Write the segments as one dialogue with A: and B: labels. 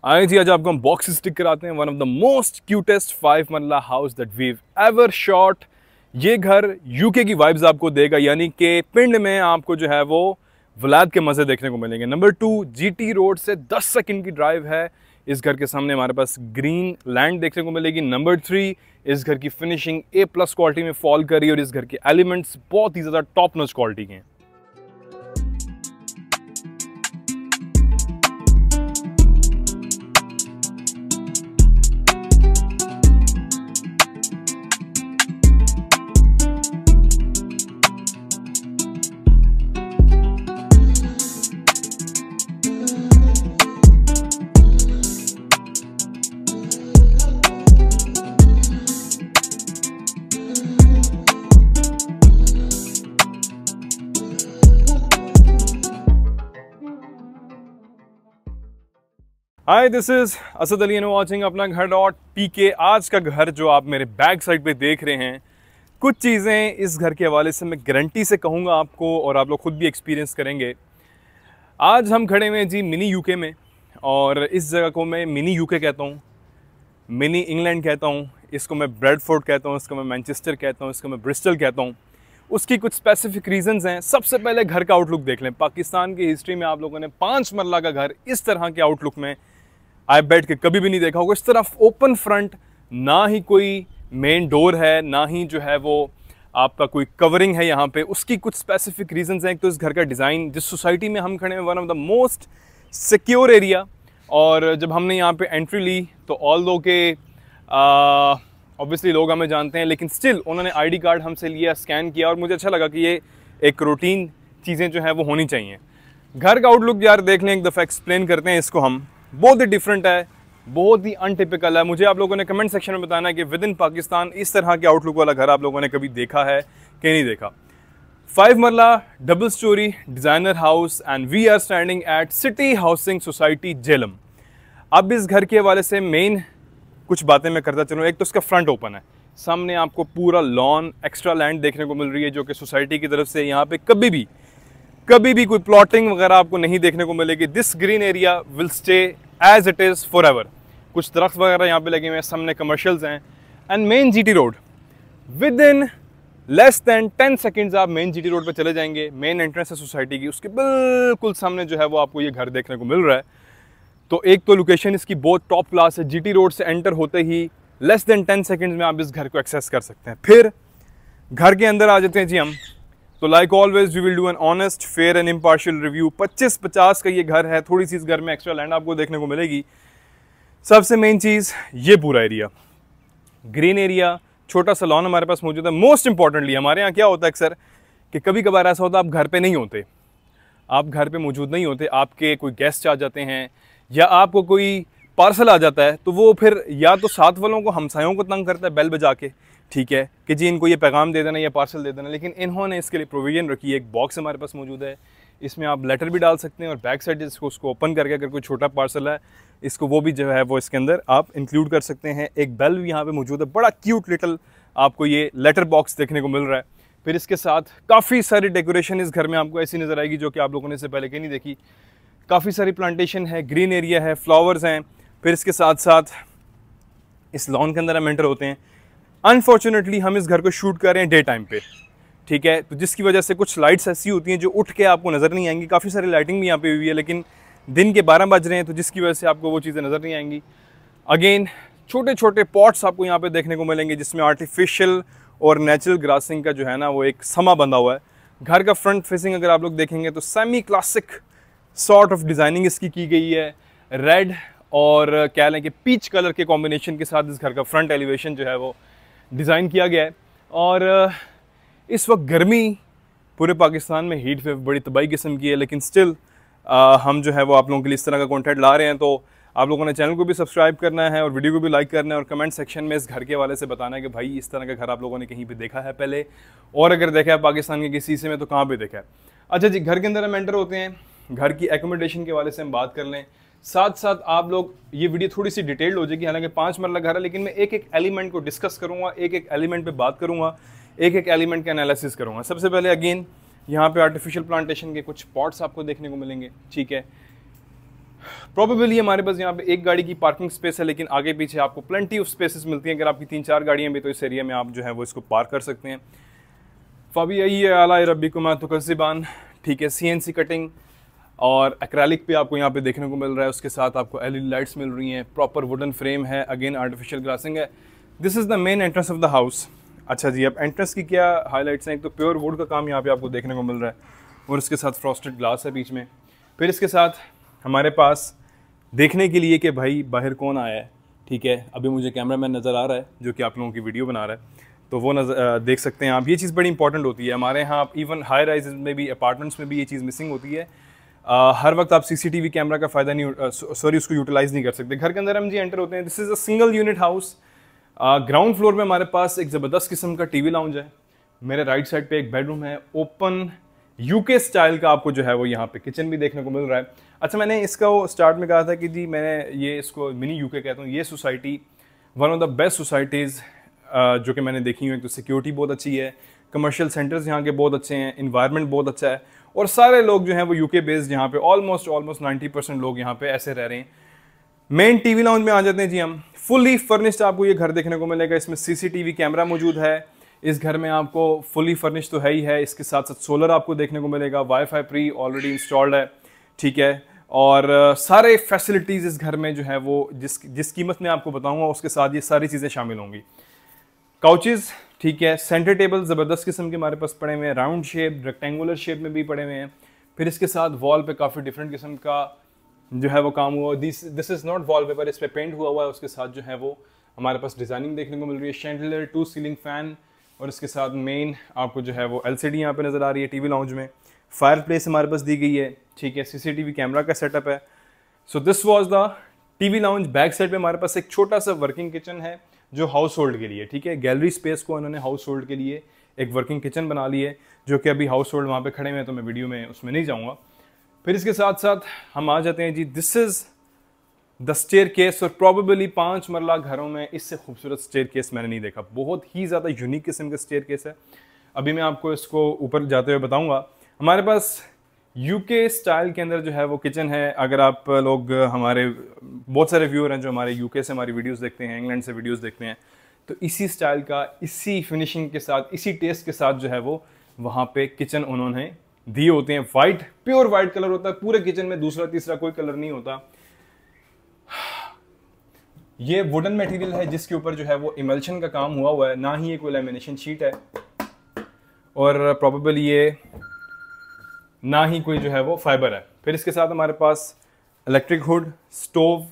A: आए जी, आज आपको हम बॉक्स स्टिक कराते हैं one of the most cutest 5 मरला house that weave ever shot. ये घर यूके की वाइब्स आपको देगा, यानी कि पिंड में आपको जो है वो वलाद के मज़े देखने को मिलेंगे। नंबर 2, जीटी रोड से 10 सेकंड की ड्राइव है। इस घर के सामने हमारे पास ग्रीन लैंड देखने को मिलेगी। नंबर 3, इस घर की फिनिशिंग A+ क्वालिटी में फॉल करी और इस घर के एलिमेंट्स बहुत ही ज़्यादा टॉप नॉच क्वालिटी के हैं। Hi, this is Asad Ali and watching Apna Ghar dot PK। आज का घर जो आप मेरे बैक साइड पे देख रहे हैं, कुछ चीज़ें इस घर के हवाले से मैं गारंटी से कहूँगा आपको और आप लोग खुद भी एक्सपीरियंस करेंगे। आज हम खड़े हुए हैं जी मिनी यूके में, और इस जगह को मैं मिनी यूके कहता हूँ, मिनी इंग्लैंड कहता हूँ, इसको मैं ब्रेडफोर्ड कहता हूँ, इसको मैं मैनचेस्टर कहता हूँ, इसको मैं ब्रिस्टल कहता हूँ। उसकी कुछ स्पेसिफिक रीजंस हैं। सबसे पहले घर का आउटलुक देख लें। पाकिस्तान की हिस्ट्री में आप लोगों ने 5 मरला का घर इस तरह के आउटलुक में आई बैठ के कभी भी नहीं देखा होगा। इस तरफ ओपन फ्रंट, ना ही कोई मेन डोर है, ना ही जो है वो आपका कोई कवरिंग है यहाँ पे। उसकी कुछ स्पेसिफिक रीजंस हैं। एक तो इस घर का डिज़ाइन, जिस सोसाइटी में हम खड़े हैं, one of the most secure area. और जब हमने यहाँ पे एंट्री ली तो ऑल दो के ऑब्वियसली लोग हमें जानते हैं, लेकिन स्टिल उन्होंने ID कार्ड हमसे लिया, स्कैन किया, और मुझे अच्छा लगा कि ये एक रूटीन चीज़ें जो है वो होनी चाहिए। घर का आउटलुक यार देख लें, एक दफ़ा एक्सप्लेन करते हैं इसको हम। बहुत ही डिफरेंट है, बहुत ही अनटिपिकल है। मुझे आप लोगों ने कमेंट सेक्शन में बताना है कि विद इन पाकिस्तान इस तरह के आउटलुक वाला घर आप लोगों ने कभी देखा है कि नहीं देखा। 5 marla double storey designer house, and we are standing at City Housing Society Jhelum. अब इस घर के हवाले से मेन कुछ बातें मैं करता चलूँ। एक तो इसका फ्रंट ओपन है, सामने आपको पूरा लॉन, एक्स्ट्रा लैंड देखने को मिल रही है, जो कि सोसाइटी की तरफ से यहाँ पे कभी भी कोई प्लॉटिंग वगैरह आपको नहीं देखने को मिलेगी। This green area will stay as it is forever. कुछ दरख्त वगैरह यहाँ पे लगे हुए हैं, सामने कमर्शियल्स हैं, and main GT road. With in less than 10 seconds आप मेन GT रोड पे चले जाएंगे। मेन एंट्रेंस है सोसाइटी की, उसके बिल्कुल सामने जो है वो आपको ये घर देखने को मिल रहा है। तो एक तो लोकेशन इसकी बहुत टॉप क्लास है। GT रोड से एंटर होते ही लेस दैन 10 सेकेंड्स में आप इस घर को एक्सेस कर सकते हैं। फिर घर के अंदर आ जाते हैं जी हम। तो like always we will do an honest, fair and impartial review. 25-50 का ये घर है। थोड़ी सी इस घर में एक्स्ट्रा लैंड आपको देखने को मिलेगी। सबसे मेन चीज़, ये पूरा एरिया ग्रीन एरिया, छोटा सा लॉन हमारे पास मौजूद है। मोस्ट इंपॉर्टेंटली हमारे यहाँ क्या होता है अक्सर कि कभी कभार ऐसा होता है आप घर पे नहीं होते, आप घर पे मौजूद नहीं होते, आपके कोई गेस्ट आ जाते हैं या आपको कोई पार्सल आ जाता है, तो वो फिर या तो साथ वालों को, हमसायों को तंग करता है बेल बजा के, ठीक है, कि जी इनको ये पैगाम दे देना या पार्सल दे देना। लेकिन इन्होंने इसके लिए प्रोविजन रखी है। एक बॉक्स हमारे पास मौजूद है, इसमें आप लेटर भी डाल सकते हैं, और बैक साइड इसको उसको ओपन करके अगर कोई छोटा पार्सल है इसको वो भी जो है वो इसके अंदर आप इंक्लूड कर सकते हैं। एक बेल भी यहाँ पे मौजूद है। बड़ा क्यूट लिटल आपको ये लेटर बॉक्स देखने को मिल रहा है। फिर इसके साथ काफ़ी सारी डेकोरेशन इस घर में आपको ऐसी नज़र आएगी जो कि आप लोगों ने इससे पहले कहीं नहीं देखी। काफ़ी सारी प्लांटेशन है, ग्रीन एरिया है, फ्लावर्स हैं। फिर इसके साथ साथ इस लॉन के अंदर हम एंटर होते हैं। अनफॉर्चुनेटली हम इस घर को शूट कर रहे हैं डे टाइम पे, ठीक है, तो जिसकी वजह से कुछ लाइट्स ऐसी होती हैं जो उठ के आपको नज़र नहीं आएंगी। काफ़ी सारी लाइटिंग भी यहाँ पे हुई है, लेकिन दिन के 12 बज रहे हैं, तो जिसकी वजह से आपको वो चीज़ें नज़र नहीं आएंगी। अगेन छोटे छोटे पॉट्स आपको यहाँ पे देखने को मिलेंगे, जिसमें आर्टिफिशियल और नेचुरल ग्रासिंग का जो है ना वो एक समा बंधा हुआ है। घर का फ्रंट फेसिंग अगर आप लोग देखेंगे तो semi classic sort of designing इसकी की गई है। रेड और क्या लें कि पीच कलर के कॉम्बिनेशन के साथ इस घर का फ्रंट एलिवेशन जो है वो डिज़ाइन किया गया है। और इस वक्त गर्मी पूरे पाकिस्तान में हीट वेव बड़ी तबाही किस्म की है, लेकिन स्टिल हम जो है वो आप लोगों के लिए इस तरह का कंटेंट ला रहे हैं। तो आप लोगों ने चैनल को भी सब्सक्राइब करना है और वीडियो को भी लाइक करना है, और कमेंट सेक्शन में इस घर के हवाले से बताना है कि भाई इस तरह का घर आप लोगों ने कहीं पे देखा है पहले, और अगर देखा है पाकिस्तान के किसी हिस्से में तो कहाँ पे देखा है। अच्छा जी, घर के अंदर हम एंटर होते हैं। घर की एकोमोडेशन के हवाले से हम बात कर लें, साथ साथ आप लोग ये वीडियो थोड़ी सी डिटेल्ड हो जाएगी। हालांकि 5 मरला घर है, लेकिन मैं एक एक एलिमेंट को डिस्कस करूँगा, एक एक एलिमेंट पे बात करूँगा, एक एक एलिमेंट का एनालिसिस करूँगा। सबसे पहले अगेन यहाँ पे आर्टिफिशियल प्लांटेशन के कुछ पॉट्स आपको देखने को मिलेंगे, ठीक है। प्रोबेबली हमारे पास यहाँ पे एक गाड़ी की पार्किंग स्पेस है, लेकिन आगे पीछे आपको प्लेंटी ऑफ स्पेसेस मिलती हैं। अगर आपकी 3-4 गाड़ियाँ भी तो इस एरिया में आप जो है वो इसको पार्क कर सकते हैं। फ़बी यही आला रबी कुमा तो कज़िबान, ठीक है। CNC कटिंग और एक्रेलिक पे आपको यहाँ पे देखने को मिल रहा है। उसके साथ आपको LED लाइट्स मिल रही हैं, प्रॉपर वुडन फ्रेम है, अगेन आर्टिफिशियल ग्लासिंग है। This is the main entrance of the house. अच्छा जी, अब एंट्रेंस की क्या हाईलाइट्स हैं? एक तो प्योर वुड का काम यहाँ पे आपको देखने को मिल रहा है और उसके साथ फ्रॉस्टेड ग्लास है बीच में। फिर इसके साथ हमारे पास देखने के लिए कि भाई बाहर कौन आया है, ठीक है। अभी मुझे कैमरामैन नज़र आ रहा है जो कि आप लोगों की वीडियो बना रहा है, तो वो देख सकते हैं आप। ये चीज़ बड़ी इंपॉर्टेंट होती है हमारे यहाँ, आप इवन हाई राइज में भी, अपार्टमेंट्स में भी ये चीज़ मिसिंग होती है। हर वक्त आप CCTV कैमरा का फ़ायदा नहीं, सॉरी, उसको यूटिलाइज़ नहीं कर सकते। घर के अंदर हम जी एंटर होते हैं। This is a single unit house. Ground floor में हमारे पास एक ज़बरदस्त किस्म का TV लाउंज है। मेरे राइट साइड पे एक बेडरूम है, ओपन UK स्टाइल का। आपको जो है वो यहाँ पे किचन भी देखने को मिल रहा है। अच्छा, मैंने इसका वो स्टार्ट में कहा था कि जी मैंने ये इसको मिनी UK कहता हूँ। ये society one of the best societies जो कि मैंने देखी हुई है। तो सिक्योरिटी बहुत अच्छी है, कमर्शियल सेंटर्स यहाँ के बहुत अच्छे हैं, इन्वायरमेंट बहुत अच्छा है और सारे लोग जो हैं वो UK बेस्ड यहाँ पे ऑलमोस्ट 90% लोग यहाँ पे ऐसे रह रहे हैं। मेन TV लाउंज में आ जाते हैं जी हम। फुली फर्निश्ड आपको ये घर देखने को मिलेगा। इसमें CCTV कैमरा मौजूद है। इस घर में आपको फुली फर्निश्ड तो है ही है, इसके साथ साथ सोलर आपको देखने को मिलेगा, वाईफाई प्री ऑलरेडी इंस्टॉल्ड है, ठीक है। और सारे फैसिलिटीज़ इस घर में जो है वो जिस कीमत में आपको बताऊंगा उसके साथ ये सारी चीज़ें शामिल होंगी। काउचेस, ठीक है। सेंटर टेबल ज़बरदस्त किस्म के हमारे पास पड़े हुए हैं, राउंड शेप, रेक्टेंगुलर शेप में भी पड़े हुए हैं। फिर इसके साथ वॉल पे काफ़ी डिफरेंट किस्म का जो है वो काम हुआ। This is not wall paper, इस पर पेंट हुआ हुआ है। उसके साथ जो है वो हमारे पास डिज़ाइनिंग देखने को मिल रही है। शैंडलियर, 2 सीलिंग फ़ैन और इसके साथ मेन आपको जो है वो LCD यहाँ पे नज़र आ रही है TV लाउंज में। फायर प्लेस हमारे पास दी गई है, ठीक है। CCTV कैमरा का सेटअप है। So this was the TV lounge. Back side पे हमारे पास एक छोटा सा वर्किंग किचन है जो हाउस होल्ड के लिए, ठीक है। गैलरी स्पेस को उन्होंने हाउस होल्ड के लिए एक वर्किंग किचन बना ली है, जो कि अभी हाउस होल्ड वहाँ पे खड़े हुए हैं तो मैं वीडियो में उसमें नहीं जाऊँगा। फिर इसके साथ साथ हम आ जाते हैं जी, this is the staircase. और प्रॉबेबली 5 मरला घरों में इससे खूबसूरत स्टेयर केस मैंने नहीं देखा। बहुत ही ज़्यादा यूनिक किस्म का स्टेयर केस है। अभी मैं आपको इसको ऊपर जाते हुए बताऊंगा। हमारे पास UK स्टाइल के अंदर जो है वो किचन है। अगर आप लोग, हमारे बहुत सारे व्यूअर हैं जो हमारे UK से हमारी वीडियोस देखते हैं, इंग्लैंड से वीडियोस देखते हैं, तो इसी स्टाइल का, इसी फिनिशिंग के साथ, इसी टेस्ट के साथ जो है वो वहाँ पे किचन उन्होंने दिए होते हैं। वाइट, प्योर वाइट कलर होता है पूरे किचन में, दूसरा तीसरा कोई कलर नहीं होता। ये वुडन मटेरियल है जिसके ऊपर जो है वो इमल्शन का काम हुआ है, ना ही ये कोई लैमिनेशन शीट है और प्रोबेबली ये ना ही कोई जो है वो फाइबर है। फिर इसके साथ हमारे पास electric hood, stove,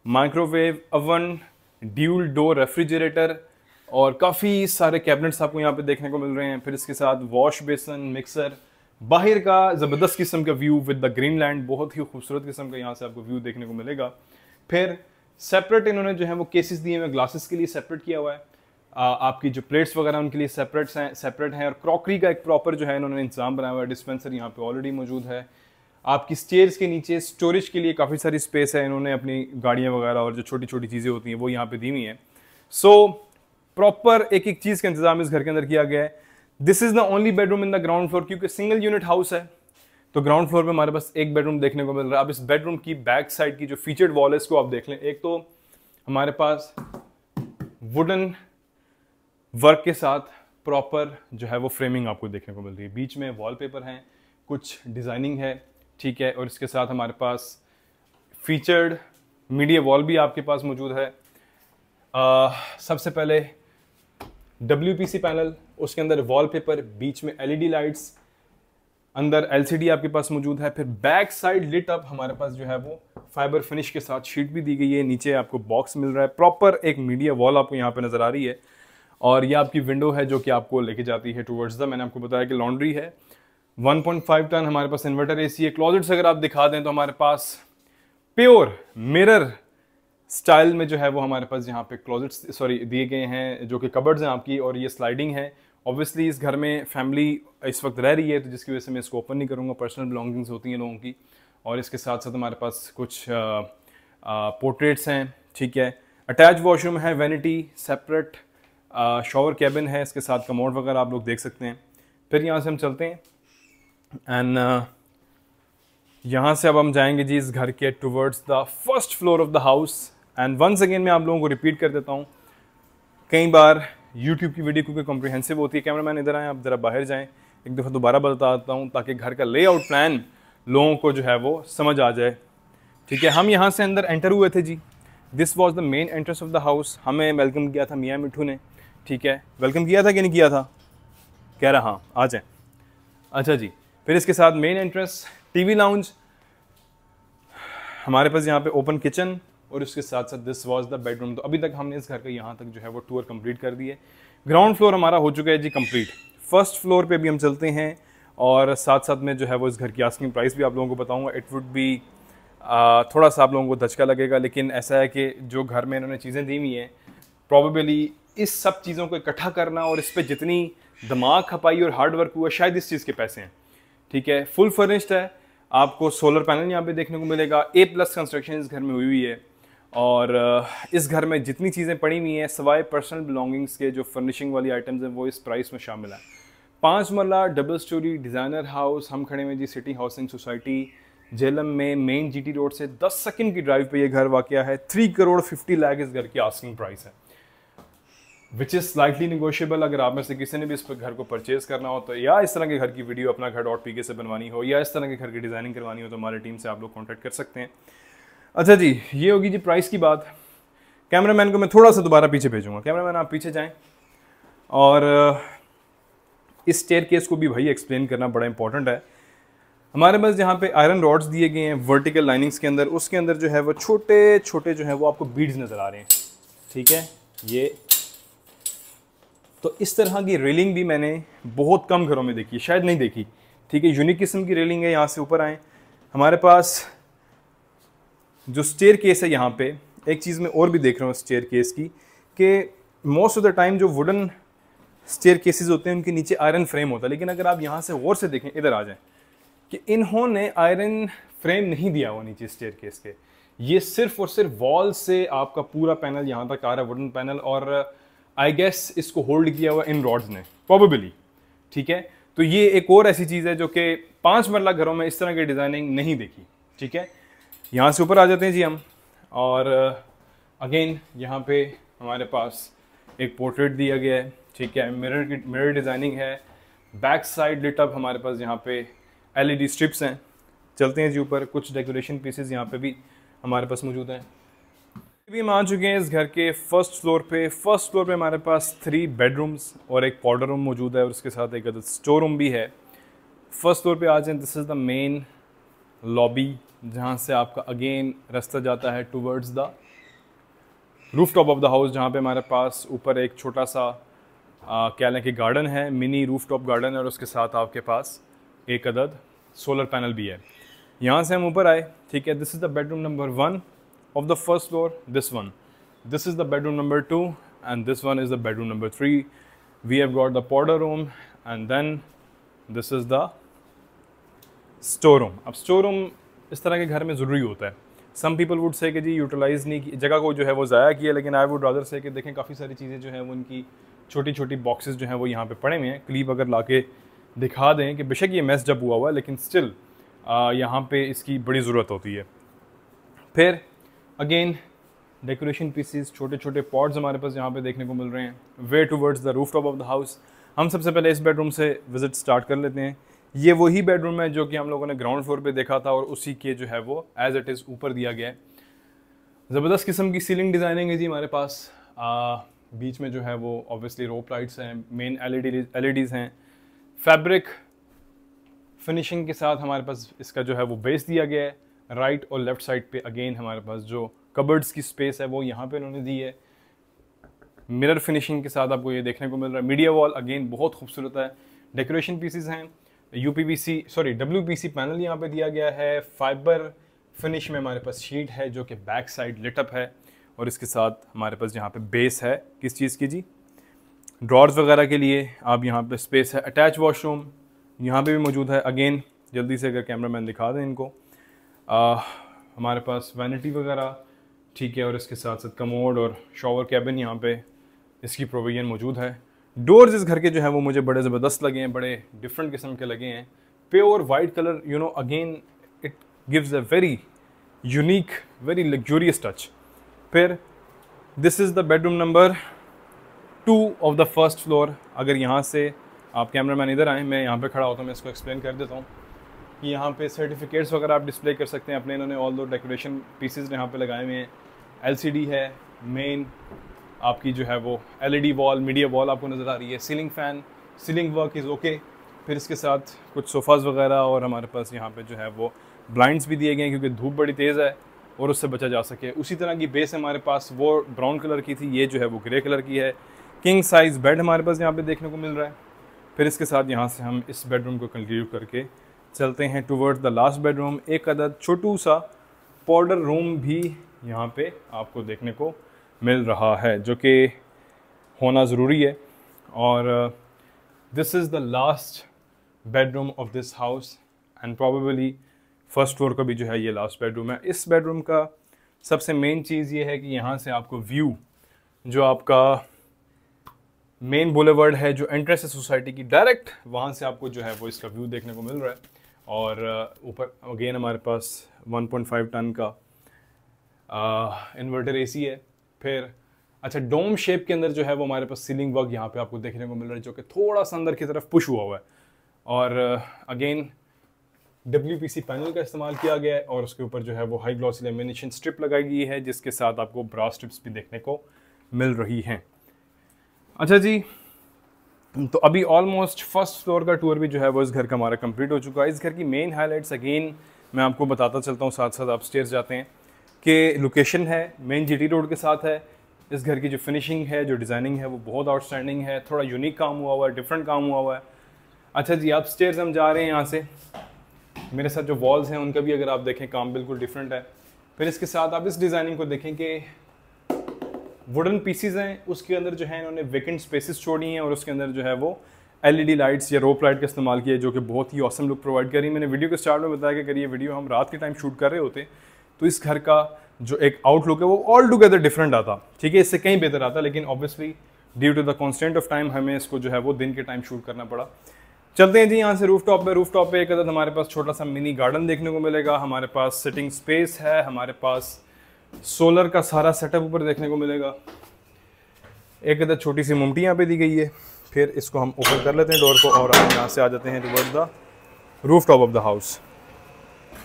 A: microwave oven, dual door refrigerator और काफ़ी सारे कैबिनेट्स आपको यहाँ पे देखने को मिल रहे हैं। फिर इसके साथ वॉश बेसन, मिक्सर, बाहर का ज़बरदस्त किस्म का व्यू विद द ग्रीनलैंड, बहुत ही खूबसूरत किस्म का यहाँ से आपको व्यू देखने को मिलेगा। फिर सेपरेट इन्होंने जो है वो केसेस दिए हुए, ग्लासेस के लिए सेपरेट किया हुआ है। आपकी जो प्लेट्स वगैरह उनके लिए सेपरेट हैं और क्रॉकरी का एक प्रॉपर जो है इन्होंने इंतजाम बनाया हुआ है। डिस्पेंसर यहाँ पे ऑलरेडी मौजूद है। आपकी स्टेयर्स के नीचे स्टोरेज के लिए काफ़ी सारी स्पेस है। इन्होंने अपनी गाड़ियाँ वगैरह और जो छोटी छोटी चीज़ें होती हैं वो यहाँ पे दी हुई हैं। सो प्रॉपर एक एक चीज़ का इंतजाम इस घर के अंदर किया गया है। This is the only bedroom in the ground floor, क्योंकि सिंगल यूनिट हाउस है तो ग्राउंड फ्लोर पे हमारे पास एक बेडरूम देखने को मिल रहा है। अब इस बेडरूम की बैक साइड की जो फीचर्ड वॉल है इसको आप देख लें। एक तो हमारे पास वुडन वर्क के साथ प्रॉपर जो है वो फ्रेमिंग आपको देखने को मिल रही है। बीच में वॉलपेपर हैं, कुछ डिज़ाइनिंग है, ठीक है। और इसके साथ हमारे पास फीचर्ड मीडिया वॉल भी आपके पास मौजूद है। सबसे पहले WPC पैनल, उसके अंदर वॉलपेपर, बीच में LED लाइट्स, अंदर LCD आपके पास मौजूद है। फिर बैक साइड लिट अप हमारे पास जो है वो फाइबर फिनिश के साथ शीट भी दी गई है। नीचे आपको बॉक्स मिल रहा है। प्रॉपर एक मीडिया वॉल आपको यहाँ पे नज़र आ रही है और ये आपकी विंडो है जो कि आपको लेके जाती है टुवर्ड्स द, मैंने आपको बताया कि लॉन्ड्री है। 1.5 टन हमारे पास इन्वर्टर AC है। क्लोजेट्स अगर आप दिखा दें तो हमारे पास प्योर मिरर स्टाइल में जो है वो हमारे पास यहाँ पे क्लोजेट्स दिए गए हैं, जो कि कबर्ड्स हैं आपकी, और ये स्लाइडिंग है। ऑब्वियसली इस घर में फैमिली इस वक्त रह रही है तो जिसकी वजह से मैं इसको ओपन नहीं करूँगा, पर्सनल बिलोंगिंग्स होती हैं लोगों की। और इसके साथ साथ हमारे पास कुछ पोर्ट्रेट्स हैं, ठीक है। अटैच वॉशरूम है, वैनिटी, सेपरेट शॉवर कैबिन है, इसके साथ कमोड वगैरह आप लोग देख सकते हैं। फिर यहाँ से हम चलते हैं एंड यहाँ से अब हम जाएंगे जी इस घर के towards the first floor of the house. And once again मैं आप लोगों को रिपीट कर देता हूँ, कई बार यूट्यूब की वीडियो क्योंकि कॉम्प्रिहेंसिव होती है। कैमरामैन इधर आए, आप ज़रा बाहर जाएं, एक दफ़ा दोबारा बताता हूँ ताकि घर का लेआउट प्लान लोगों को जो है वो समझ आ जाए। ठीक है, हम यहाँ से अंदर एंटर हुए थे जी। This was the main entrance of the house. हमें वेलकम किया था मियाँ मिठू ने। ठीक है, वेलकम किया था कि नहीं किया था? कह रहा हाँ, आ जाए। अच्छा जी, फिर इसके साथ मेन एंट्रेंस, टीवी लाउंज, हमारे पास यहाँ पे ओपन किचन और उसके साथ साथ दिस वाज द बेडरूम। तो अभी तक हमने इस घर का यहाँ तक जो है वो टूर कंप्लीट कर दिए। ग्राउंड फ्लोर हमारा हो चुका है जी कंप्लीट। फर्स्ट फ्लोर पे भी हम चलते हैं और साथ साथ में जो है वो इस घर की आस्किंग प्राइस भी आप लोगों को बताऊंगा। इट वुड बी थोड़ा सा आप लोगों को धचका लगेगा, लेकिन ऐसा है कि जो घर में इन्होंने चीज़ें दी हुई हैं, प्रॉबेबली इस सब चीज़ों को इकट्ठा करना और इस पर जितनी दिमाग खपाई और हार्ड वर्क हुआ शायद इस चीज़ के पैसे हैं। ठीक है, फुल फर्निश्ड है, आपको सोलर पैनल यहाँ पे देखने को मिलेगा। A+ कंस्ट्रक्शन इस घर में हुई है और इस घर में जितनी चीज़ें पड़ी हुई हैं सवाए पर्सनल बिलोंगिंग्स के जो फर्निशिंग वाली आइटम्स हैं वो इस प्राइस में शामिल है। 5 marla double storey designer house. हम खड़े हैं जी सिटी हाउसिंग सोसाइटी झेलम में, मेन GT रोड से 10 सेकंड की ड्राइव पे ये घर वाक़या है। 3 करोड़ 50 लाख इस घर की आस्किंग प्राइस है, विच इज़ स्लाइटली निगोशियबल। अगर आप में से किसी ने भी इस घर को परचेज करना हो तो, या इस तरह के घर की वीडियो अपना घर .pk से बनवानी हो, या इस तरह के घर की डिज़ाइनिंग करवानी हो, तो हमारी टीम से आप लोग कॉन्टैक्ट कर सकते हैं। अच्छा जी, ये होगी जी प्राइस की बात। कैमरामैन को मैं थोड़ा सा दोबारा पीछे भेजूंगा। कैमरामैन आप पीछे जाएं और इस स्टेयरकेस को भी भाई एक्सप्लेन करना बड़ा इंपॉर्टेंट है। हमारे पास जहाँ पे आयरन रॉड्स दिए गए हैं वर्टिकल लाइनिंग्स के अंदर, उसके अंदर जो है वो छोटे छोटे जो है वो आपको बीड्स नज़र आ रहे हैं। ठीक है, ये तो इस तरह की रेलिंग भी मैंने बहुत कम घरों में देखी, शायद नहीं देखी। ठीक है, यूनिक किस्म की रेलिंग है। यहाँ से ऊपर आए, हमारे पास जो स्टेयर केस है यहाँ पे, एक चीज़ मैं और भी देख रहा हूँ स्टेयर केस की, कि मोस्ट ऑफ द टाइम जो वुडन स्टेयर केसेस होते हैं उनके नीचे आयरन फ्रेम होता है, लेकिन अगर आप यहाँ से गौर से देखें, इधर आ जाएं, कि इन्होंने आयरन फ्रेम नहीं दिया हुआ नीचे स्टेयर केस के। ये सिर्फ और सिर्फ वॉल से आपका पूरा पैनल यहाँ तक आ रहा है, वुडन पैनल, और आई गेस इसको होल्ड किया हुआ इन रॉड्स ने प्रोबेबली। ठीक है, तो ये एक और ऐसी चीज़ है जो कि 5 मरला घरों में इस तरह की डिज़ाइनिंग नहीं देखी। ठीक है, यहाँ से ऊपर आ जाते हैं जी हम, और अगेन यहाँ पे हमारे पास एक पोर्ट्रेट दिया गया है। ठीक है, मिरर डिज़ाइनिंग है, बैक साइड लिट अप, हमारे पास यहाँ पे LED स्ट्रिप्स हैं। चलते हैं जी ऊपर, कुछ डेकोरेशन पीसेस यहाँ पे भी हमारे पास मौजूद हैं। अभी हम आ चुके हैं इस घर के फर्स्ट फ्लोर पे। फर्स्ट फ्लोर पे हमारे पास 3 बेडरूम्स और एक पाउडर रूम मौजूद है, और उसके साथ एक स्टोर रूम भी है। फर्स्ट फ्लोर पे आ जाएं, this is the main lobby, जहाँ से आपका अगेन रास्ता जाता है towards the roof top of the house, जहाँ पे हमारे पास ऊपर एक छोटा सा क्या लें कि गार्डन है, मिनी रूफ टॉप गार्डन है, और उसके साथ आपके पास एक अदद सोलर पैनल भी है। यहाँ से हम ऊपर आए। ठीक है, this is the bedroom number 1 of the first floor. This is the bedroom number 2, and this one is the bedroom number 3. We have got the powder room, and then this is the store room. अब store room इस तरह के घर में ज़रूरी होता है। Some people would say कि जी यूटिलाइज़ नहीं की जगह को जो है वो ज़ाया किया, लेकिन I would rather say कि देखें काफ़ी सारी चीज़ें जो हैं वो उनकी छोटी छोटी बॉक्सेस जो हैं वो यहाँ पे पड़े हुए हैं। क्लिप अगर लाके दिखा दें कि बेशक ये मैस जब हुआ हुआ है, लेकिन स्टिल यहाँ पे इसकी बड़ी ज़रूरत होती है। फिर अगेन डेकोरेशन पीसीज, छोटे छोटे पॉट्स हमारे पास यहाँ पे देखने को मिल रहे हैं। वे towards the roof top of the house. हम सबसे पहले इस बेडरूम से विजिट स्टार्ट कर लेते हैं। ये वही बेडरूम है जो कि हम लोगों ने ग्राउंड फ्लोर पे देखा था, और उसी के जो है वो एज इट इज़ ऊपर दिया गया है। ज़बरदस्त किस्म की सीलिंग डिज़ाइनिंग है जी हमारे पास। बीच में जो है वो ऑब्वियसली रोप लाइट्स हैं, मेन LEDs हैं, फैब्रिक फिनिशिंग के साथ हमारे पास इसका जो है वो बेस दिया गया है। राइट और लेफ्ट साइड पे अगेन हमारे पास जो कबर्ड्स की स्पेस है वो यहाँ पे उन्होंने दी है। मिरर फिनिशिंग के साथ आपको ये देखने को मिल रहा है। मीडिया वॉल अगेन बहुत खूबसूरत है। डेकोरेशन पीसेस हैं, WPC पैनल यहाँ पे दिया गया है। फाइबर फिनिश में हमारे पास शीट है जो कि बैक साइड लिटअप है, और इसके साथ हमारे पास यहाँ पे बेस है किस चीज़ की जी, ड्रॉर्स वगैरह के लिए। आप यहाँ पे स्पेस है। अटैच वॉशरूम यहाँ पे भी मौजूद है। अगेन जल्दी से अगर कैमरामैन दिखा दें इनको, हमारे पास वैनिटी वगैरह, ठीक है, और इसके साथ साथ कमोड और शॉवर कैबिन यहाँ पे इसकी प्रोविजन मौजूद है। डोर्स इस घर के जो है वो मुझे बड़े ज़बरदस्त लगे हैं, बड़े डिफरेंट किस्म के लगे हैं। Pure white colour, again it gives a very unique, very luxurious touch. फिर this is the bedroom number 2 of the first floor. अगर यहाँ से आप कैमरामैन इधर आएँ, मैं यहाँ पे खड़ा होता हूँ, मैं इसको एक्सप्लेन कर देता हूँ कि यहाँ पे सर्टिफिकेट्स वगैरह आप डिस्प्ले कर सकते हैं अपने। इन्होंने ऑल दो डेकोरेशन पीसेस यहाँ पे लगाए हुए हैं। एलसीडी है, मेन आपकी जो है वो एलईडी वॉल, मीडिया वॉल आपको नज़र आ रही है, ceiling fan, ceiling work is okay. फिर इसके साथ कुछ सोफ़ाज़ वगैरह और हमारे पास यहाँ पे जो है वो ब्लाइंड्स भी दिए गए हैं क्योंकि धूप बड़ी तेज़ है और उससे बचा जा सके। उसी तरह की बेस हमारे पास वो ब्राउन कलर की थी, ये जो है वो ग्रे कलर की है। किंग साइज़ बेड हमारे पास यहाँ पे देखने को मिल रहा है। फिर इसके साथ यहाँ से हम इस बेडरूम को कंक्लूड करके चलते हैं टुवर्ड्स द लास्ट बेडरूम। एक अदद छोटू सा पाउडर रूम भी यहाँ पे आपको देखने को मिल रहा है जो कि होना ज़रूरी है। और this is the last bedroom of this house and probably first floor का भी जो है ये लास्ट बेडरूम है। इस बेडरूम का सबसे मेन चीज़ ये है कि यहाँ से आपको व्यू जो आपका मेन बुलेवर्ड है, जो एंट्रेंस है सोसाइटी की, डायरेक्ट वहाँ से आपको जो है वो इसका व्यू देखने को मिल रहा है। और ऊपर अगेन हमारे पास 1.5 टन का इन्वर्टर एसी है। फिर अच्छा, डोम शेप के अंदर जो है वो हमारे पास सीलिंग वर्क यहाँ पे आपको देखने को मिल रहा है जो कि थोड़ा सा अंदर की तरफ पुश हुआ है। और अगेन WPC पैनल का इस्तेमाल किया गया है और उसके ऊपर जो है वो हाई ग्लॉसी लेमिनेशन स्ट्रिप लगाई गई है जिसके साथ आपको ब्रास स्ट्रिप्स भी देखने को मिल रही हैं। अच्छा जी, तो अभी ऑलमोस्ट फर्स्ट फ्लोर का टूर भी जो है वो इस घर का हमारा कंप्लीट हो चुका है। इस घर की मेन हाइलाइट्स अगेन मैं आपको बताता चलता हूँ, साथ साथ आप स्टेयर्स जाते हैं कि लोकेशन है मेन GT रोड के साथ है। इस घर की जो फिनिशिंग है, जो डिज़ाइनिंग है वो बहुत आउटस्टैंडिंग है, थोड़ा यूनिक काम हुआ हुआ है, डिफरेंट काम हुआ हुआ है। अच्छा जी, आप स्टेयर्स हम जा रहे हैं यहाँ से, मेरे साथ जो वॉल्स हैं उनका भी अगर आप देखें काम बिल्कुल डिफरेंट है। फिर इसके साथ आप इस डिज़ाइनिंग को देखें कि वुडन पीसीज हैं, उसके अंदर जो है इन्होंने वेकेंट स्पेसेस छोड़ी हैं और उसके अंदर जो है वो LED लाइट्स या रोप लाइट का इस्तेमाल किया है जो कि बहुत ही ऑसम लुक प्रोवाइड कर रही है। मैंने वीडियो के स्टार्ट में बताया कि अगर ये वीडियो हम रात के टाइम शूट कर रहे होते तो इस घर का जो एक आउटलुक है वो ऑल टुगेदर डिफरेंट आता, ठीक है, इससे कहीं बेहतर आता, लेकिन obviously due to the constant of time हमें इसको जो है वो दिन के टाइम शूट करना पड़ा। चलते हैं जी यहाँ से रूफ टॉप पे एक अदद हमारे पास छोटा सा मिनी गार्डन देखने को मिलेगा, हमारे पास सिटिंग स्पेस है, हमारे पास सोलर का सारा सेटअप ऊपर देखने को मिलेगा। एक अदद छोटी सी मुमटी यहाँ पे दी गई है। फिर इसको हम ओपन कर लेते हैं डोर को और हम यहाँ से आ जाते हैं towards the roof top of the house.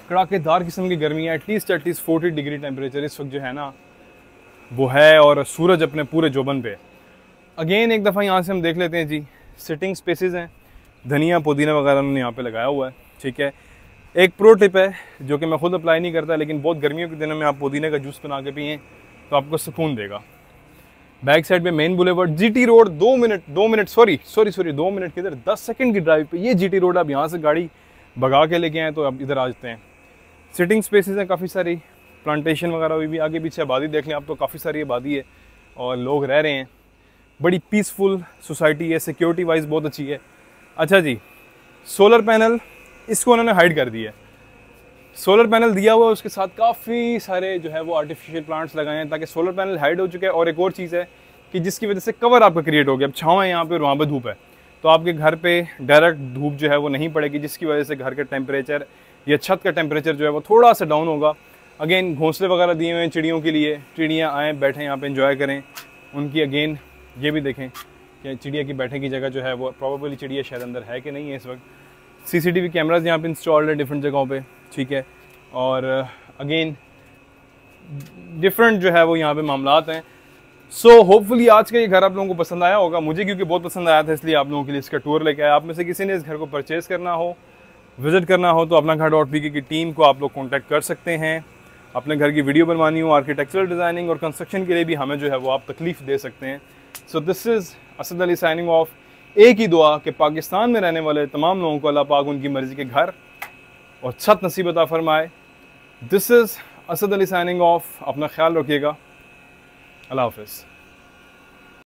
A: कड़ाकेदार किस्म की गर्मी है, एटलीस्ट 40 डिग्री टेम्परेचर इस वक्त जो है ना वो है और सूरज अपने पूरे जोबन पे। अगेन एक दफ़ा यहाँ से हम देख लेते हैं जी, सिटिंग स्पेसेस हैं, धनिया पुदीना वगैरह उन्होंने यहाँ पे लगाया हुआ है, ठीक है। एक प्रो टिप है जो कि मैं खुद अप्लाई नहीं करता, लेकिन बहुत गर्मियों के दिनों में आप पुदीने का जूस बना के पिएँ तो आपको सुकून देगा। बैक साइड पे main boulevard, GT road 2 minute किधर 10 सेकंड की ड्राइव पे ये GT रोड। आप यहाँ से गाड़ी भगा के लेके आए तो आप इधर आ जाते हैं। सिटिंग स्पेसेस हैं काफ़ी सारी, प्लांटेशन वगैरह हुई भी, आगे पीछे आबादी देख लें आप तो काफ़ी सारी आबादी है और लोग रह रहे हैं। बड़ी पीसफुल सोसाइटी है, सिक्योरिटी वाइज बहुत अच्छी है। अच्छा जी, सोलर पैनल इसको उन्होंने हाइड कर दिया है, सोलर पैनल दिया हुआ है, उसके साथ काफ़ी सारे जो है वो आर्टिफिशियल प्लांट्स लगाए हैं ताकि सोलर पैनल हाइड हो चुके हैं। और एक और चीज़ है कि जिसकी वजह से कवर आपका क्रिएट हो गया, अब छाँव है यहाँ पे और वहाँ पे धूप है, तो आपके घर पे डायरेक्ट धूप जो है वो नहीं पड़ेगी, जिसकी वजह से घर का टेम्परेचर या छत का टेम्परेचर जो है वो थोड़ा सा डाउन होगा। अगेन घोंसले वगैरह दिए हुए हैं चिड़ियों के लिए, चिड़ियाँ आएँ बैठें यहाँ पर इंजॉय करें उनकी। अगेन ये भी देखें कि चिड़िया की बैठने की जगह जो है वो प्रॉबेबली चिड़िया शायद अंदर है कि नहीं है इस वक्त। CCTV कैमराज यहाँ पे इंस्टॉल्ड है डिफरेंट जगहों पे, ठीक है। और अगेन डिफरेंट जो है वो यहाँ पे मामलात हैं। सो होपफुली आज का ये घर आप लोगों को पसंद आया होगा, मुझे क्योंकि बहुत पसंद आया था इसलिए आप लोगों के लिए इसका टूर लेके आया। आप में से किसी ने इस घर को परचेज़ करना हो, विजिट करना हो तो अपना घर.pk की टीम को आप लोग कॉन्टैक्ट कर सकते हैं। अपने घर की वीडियो बनवानी हो, आर्किटेक्चरल डिज़ाइनिंग और कंस्ट्रक्शन के लिए भी हमें जो है वो आप तकलीफ़ दे सकते हैं। So this is Asad Ali signing off. एक ही दुआ कि पाकिस्तान में रहने वाले तमाम लोगों को अल्लाह पाक उनकी मर्ज़ी के घर और छत नसीब अता फरमाए। This is Asad Ali signing off. अपना ख्याल रखिएगा। अल्लाह हाफ़िज़।